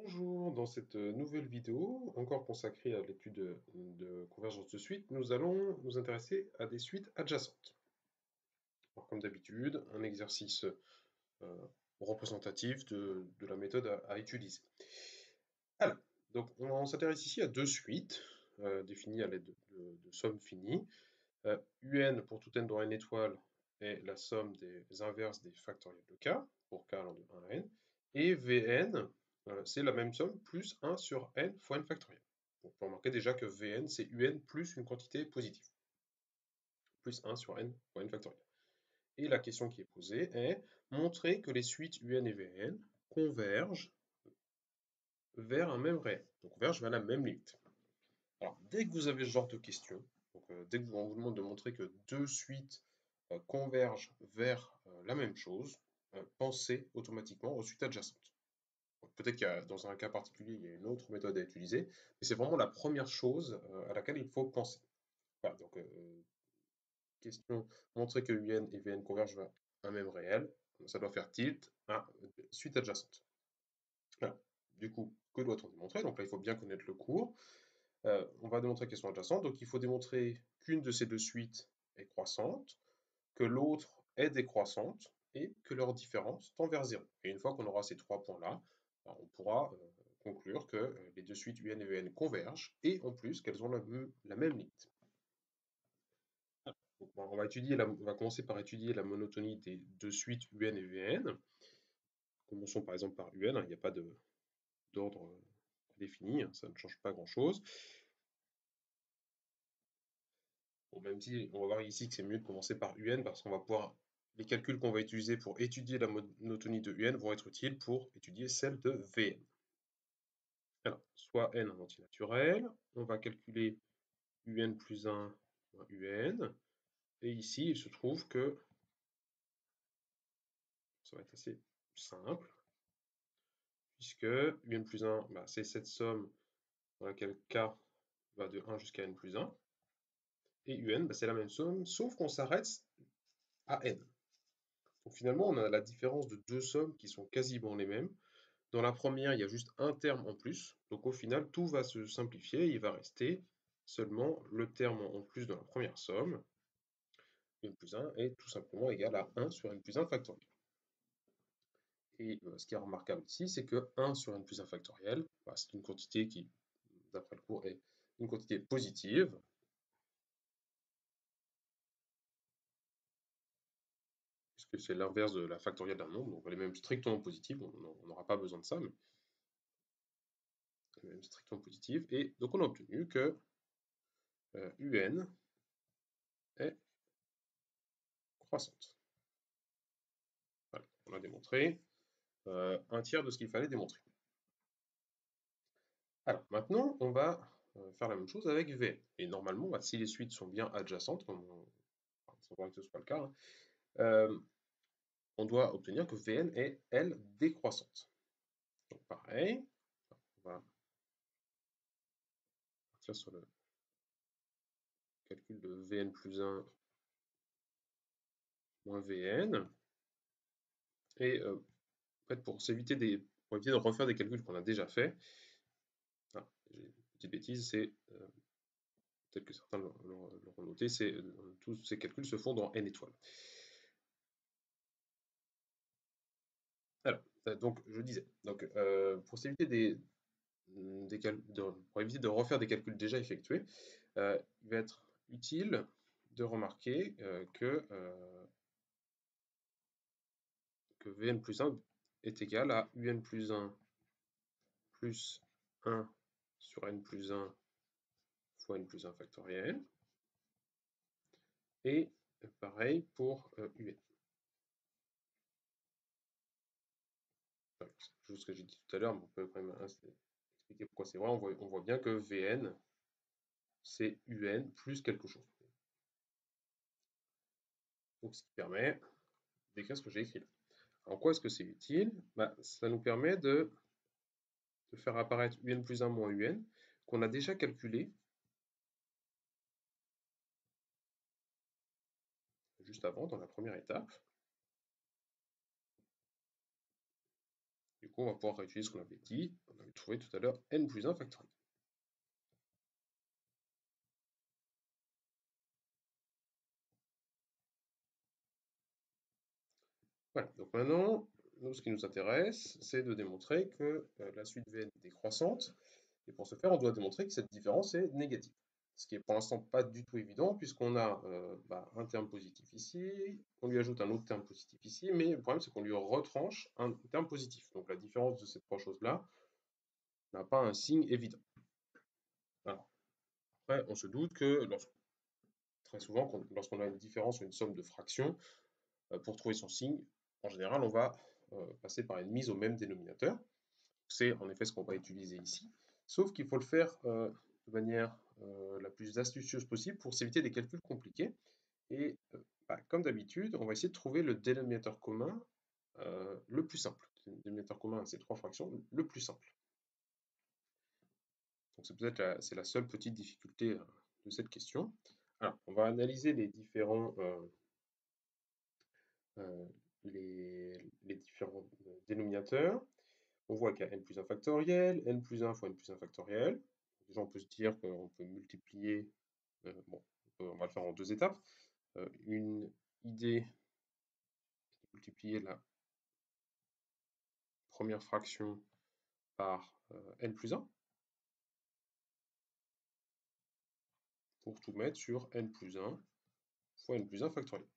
Bonjour, dans cette nouvelle vidéo, encore consacrée à l'étude de convergence de suites, nous allons nous intéresser à des suites adjacentes. Alors, comme d'habitude, un exercice euh, représentatif de la méthode à utiliser. Alors, donc on s'intéresse ici à deux suites définies à l'aide de sommes finies. UN pour tout n dont n étoiles est la somme des inverses des factoriels de k, pour k allant de 1 à n, et Vn, c'est la même somme plus 1 sur n fois n factoriel. On peut remarquer déjà que Vn, c'est Un plus une quantité positive, plus 1 sur n fois n factoriel. Et la question qui est posée est, montrer que les suites Un et Vn convergent vers un même réel, donc convergent vers la même limite. Alors, dès que vous avez ce genre de question, donc, dès qu'on vous demande de montrer que deux suites convergent vers la même chose, pensez automatiquement aux suites adjacentes. Peut-être que dans un cas particulier, il y a une autre méthode à utiliser, mais c'est vraiment la première chose à laquelle il faut penser. Voilà, donc, question, montrer que UN et Vn convergent vers un même réel, ça doit faire tilt à suite adjacente. Voilà. Du coup, que doit-on démontrer? Donc là, il faut bien connaître le cours. On va démontrer qu'elles sont adjacentes, donc il faut démontrer qu'une de ces deux suites est croissante, que l'autre est décroissante, et que leur différence tend vers 0. Et une fois qu'on aura ces trois points-là, on pourra conclure que les deux suites UN et Vn convergent, et en plus qu'elles ont la même limite. Donc, on va commencer par étudier la monotonie des deux suites UN et Vn. Commençons par exemple par UN, il n'y a pas d'ordre défini, ça ne change pas grand-chose. Bon, même si on va voir ici que c'est mieux de commencer par UN parce qu'on va pouvoir. Les calculs qu'on va utiliser pour étudier la monotonie de UN vont être utiles pour étudier celle de Vn. Alors, soit n un entier naturel, on va calculer UN plus 1 moins UN, et ici il se trouve que ça va être assez simple, puisque UN plus 1, c'est cette somme dans laquelle k va de 1 jusqu'à n plus 1, et UN, c'est la même somme, sauf qu'on s'arrête à n. Donc finalement, on a la différence de deux sommes qui sont quasiment les mêmes. Dans la première, il y a juste un terme en plus. Donc au final, tout va se simplifier. Il va rester seulement le terme en plus dans la première somme. n plus 1 est tout simplement égal à 1 sur n plus 1 factoriel. Et ce qui est remarquable ici, c'est que 1 sur n plus 1 factoriel, c'est une quantité qui, d'après le cours, est une quantité positive. Puisque c'est l'inverse de la factorielle d'un nombre, donc elle est même strictement positive, on n'aura pas besoin de ça, mais elle est même strictement positive. Et donc on a obtenu que UN est croissante. Voilà, on a démontré un tiers de ce qu'il fallait démontrer. Alors maintenant, on va faire la même chose avec V. Et normalement, si les suites sont bien adjacentes, comme il semblerait que ce soit le cas, on doit obtenir que Vn est, elle, décroissante. Donc pareil, on va partir sur le calcul de Vn plus 1 moins Vn. Et en fait, pour éviter de refaire des calculs qu'on a déjà fait, j'ai une petite bêtise, c'est peut-être que certains l'auront noté, c'est tous ces calculs se font dans n étoiles. Alors, donc je disais, donc, pour éviter pour éviter de refaire des calculs déjà effectués, il va être utile de remarquer que Vn plus 1 est égal à Un plus 1 plus 1 sur n plus 1 fois n plus 1 factoriel. Et pareil pour Un. Juste ce que j'ai dit tout à l'heure, mais on peut quand même expliquer pourquoi c'est vrai. On voit bien que Vn, c'est Un plus quelque chose. Donc ce qui permet d'écrire ce que j'ai écrit là. En quoi est-ce que c'est utile? Ça nous permet de faire apparaître Un plus 1 moins Un, qu'on a déjà calculé juste avant, dans la première étape. Du coup, on va pouvoir réutiliser ce qu'on avait dit. On avait trouvé tout à l'heure n plus 1 factoriel. Voilà, donc maintenant, nous, ce qui nous intéresse, c'est de démontrer que la suite Vn est décroissante. Et pour ce faire, on doit démontrer que cette différence est négative. Ce qui est pour l'instant pas du tout évident, puisqu'on a un terme positif ici, on lui ajoute un autre terme positif ici, mais le problème c'est qu'on lui retranche un terme positif. Donc la différence de ces trois choses-là n'a pas un signe évident. Alors, après, on se doute que très souvent, lorsqu'on a une différence ou une somme de fractions, pour trouver son signe, en général, on va passer par une mise au même dénominateur. C'est en effet ce qu'on va utiliser ici, sauf qu'il faut le faire de manière la plus astucieuse possible pour s'éviter des calculs compliqués. Et comme d'habitude, on va essayer de trouver le dénominateur commun le plus simple. Le dénominateur commun à ces trois fractions, le plus simple. Donc c'est peut-être la seule petite difficulté de cette question. Alors, on va analyser les différents dénominateurs. On voit qu'il y a n plus 1 factoriel, n plus 1 fois n plus 1 factoriel. Déjà, on peut se dire qu'on peut multiplier, on va le faire en deux étapes. Une idée, c'est de multiplier la première fraction par n plus 1 pour tout mettre sur n plus 1 fois n plus 1 factoriel.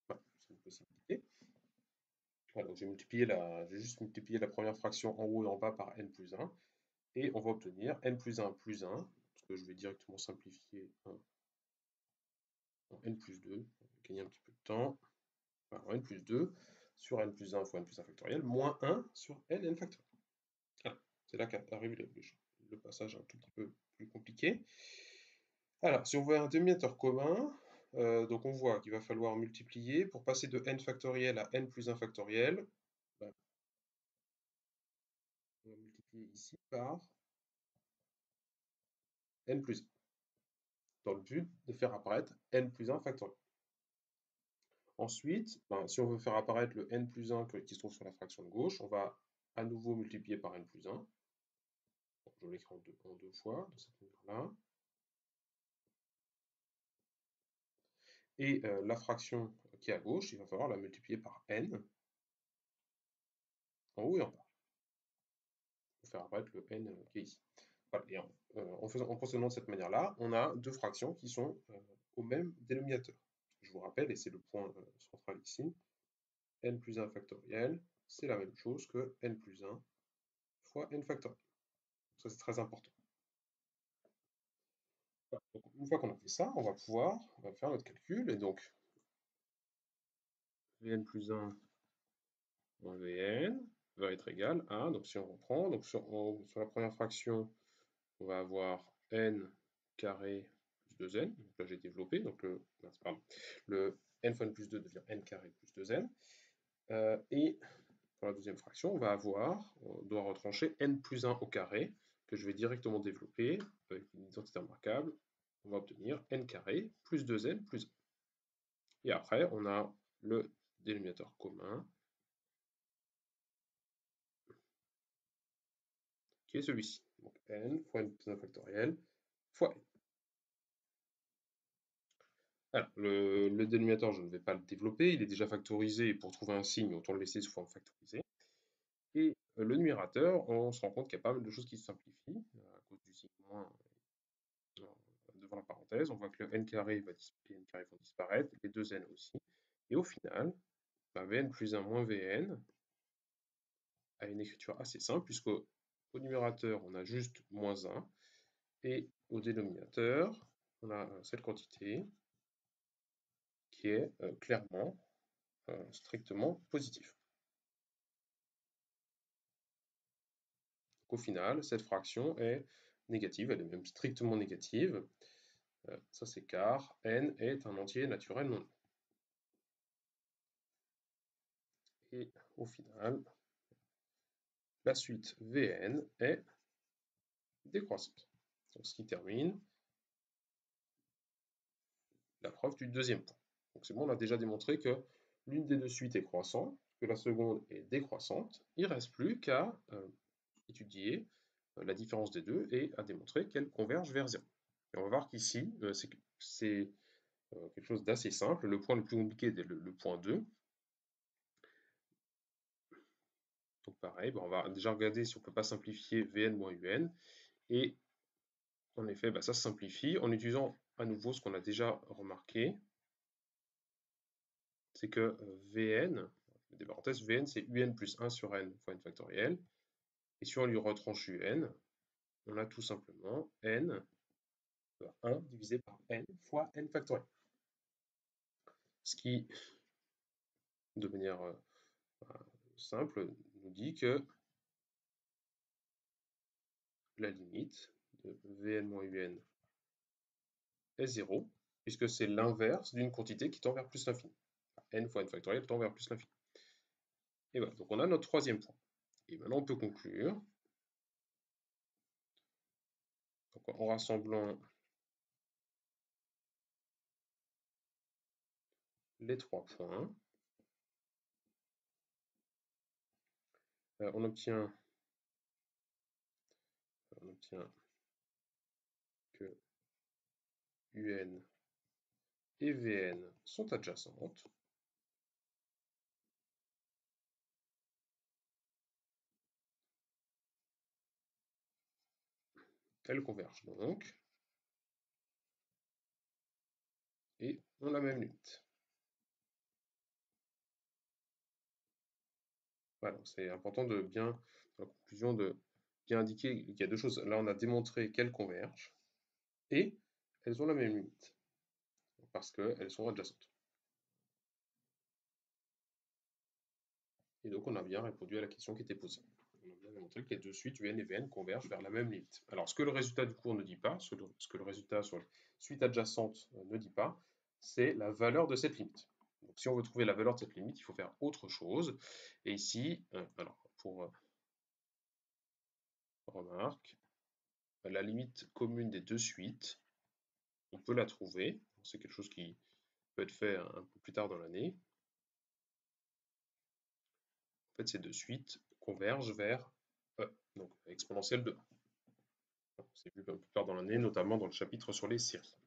Voilà, c'est une possibilité. Voilà, donc j'ai juste multiplié la première fraction en haut et en bas par n plus 1. Et on va obtenir n plus 1 plus 1, ce que je vais directement simplifier en n plus 2, on va gagner un petit peu de temps. Alors, n plus 2 sur n plus 1 fois n plus 1 factoriel, moins 1 sur n factoriel. Ah, c'est là qu'arrive le passage un tout petit peu plus compliqué. Alors, si on veut un dénominateur commun, donc on voit qu'il va falloir multiplier pour passer de n factoriel à n plus 1 factoriel. On va multiplier ici par n plus 1, dans le but de faire apparaître n plus 1 factoriel. Ensuite, si on veut faire apparaître le n plus 1 qui se trouve sur la fraction de gauche, on va à nouveau multiplier par n plus 1. Bon, je l'écris en deux fois, de cette manière-là. Et la fraction qui est à gauche, il va falloir la multiplier par n, en haut et en bas, pour faire apparaître le n qui est ici. Voilà. Et en procédant de cette manière-là, on a deux fractions qui sont au même dénominateur. Je vous rappelle, et c'est le point central ici, n plus 1 factoriel, c'est la même chose que n plus 1 fois n factoriel. Ça, c'est très important. Voilà. Donc, une fois qu'on a fait ça, on va pouvoir faire notre calcul. Et donc, Vn plus 1 moins Vn va être égal à, donc si on reprend, donc sur la première fraction, on va avoir n carré plus 2n. Donc là, j'ai développé, donc le n fois n plus 2 devient n carré plus 2n. Et pour la deuxième fraction, on doit retrancher n plus 1 au carré, que je vais directement développer avec une identité remarquable. On va obtenir n carré plus 2n plus 1. Et après, on a le dénominateur commun, qui est celui-ci. Donc n fois n plus 1 factoriel fois n. Alors, le dénominateur, je ne vais pas le développer, il est déjà factorisé, et pour trouver un signe, autant le laisser sous forme factorisée. Et le numérateur, on se rend compte qu'il y a pas mal de choses qui se simplifient, à cause du signe moins devant la parenthèse. On voit que le n carré et n carré vont disparaître, les deux n aussi. Et au final, Vn plus 1 moins Vn a une écriture assez simple, puisqu'au numérateur, on a juste moins 1, et au dénominateur, on a cette quantité qui est clairement, strictement positive. Donc, au final, cette fraction est négative, elle est même strictement négative. Ça c'est car n est un entier naturel non nul. Et au final, la suite Vn est décroissante. Donc, ce qui termine la preuve du deuxième point. Donc c'est bon, on a déjà démontré que l'une des deux suites est croissante, que la seconde est décroissante, il ne reste plus qu'à étudier la différence des deux et à démontrer qu'elles convergent vers 0. Et on va voir qu'ici, c'est quelque chose d'assez simple. Le point le plus compliqué est le point 2. Donc pareil, on va déjà regarder si on ne peut pas simplifier Vn moins Un. Et en effet, ça se simplifie en utilisant à nouveau ce qu'on a déjà remarqué. C'est que Vn, des parenthèses, Vn c'est Un plus 1 sur n fois n factoriel. Et si on lui retranche Un, on a tout simplement n 1 divisé par n fois n factoriel. Ce qui, de manière simple, nous dit que la limite de Vn moins Un est 0, puisque c'est l'inverse d'une quantité qui tend vers plus l'infini. N fois n factoriel tend vers plus l'infini. Et voilà, donc on a notre troisième point. Et maintenant on peut conclure. Donc, en rassemblant les 3 points, on obtient que Un et Vn sont adjacentes. Elles convergent donc et ont la même limite. Voilà, c'est important de bien, dans la conclusion, de bien indiquer qu'il y a deux choses. Là, on a démontré qu'elles convergent et elles ont la même limite parce qu'elles sont adjacentes. Et donc, on a bien répondu à la question qui était posée. On a bien démontré que les deux suites Un et Vn convergent vers la même limite. Alors, ce que le résultat du cours ne dit pas, ce que le résultat sur les suites adjacentes ne dit pas, c'est la valeur de cette limite. Donc, si on veut trouver la valeur de cette limite, il faut faire autre chose. Et ici, alors, pour remarque, la limite commune des deux suites, on peut la trouver. C'est quelque chose qui peut être fait un peu plus tard dans l'année. En fait, ces deux suites convergent vers E, donc exponentielle de 1. C'est vu un peu plus tard dans l'année, notamment dans le chapitre sur les séries.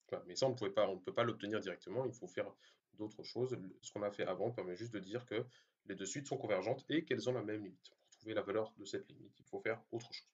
Voilà, mais ça, on ne peut pas l'obtenir directement, il faut faire d'autres choses. Ce qu'on a fait avant permet juste de dire que les deux suites sont convergentes et qu'elles ont la même limite. Pour trouver la valeur de cette limite, il faut faire autre chose.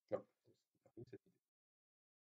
Voilà.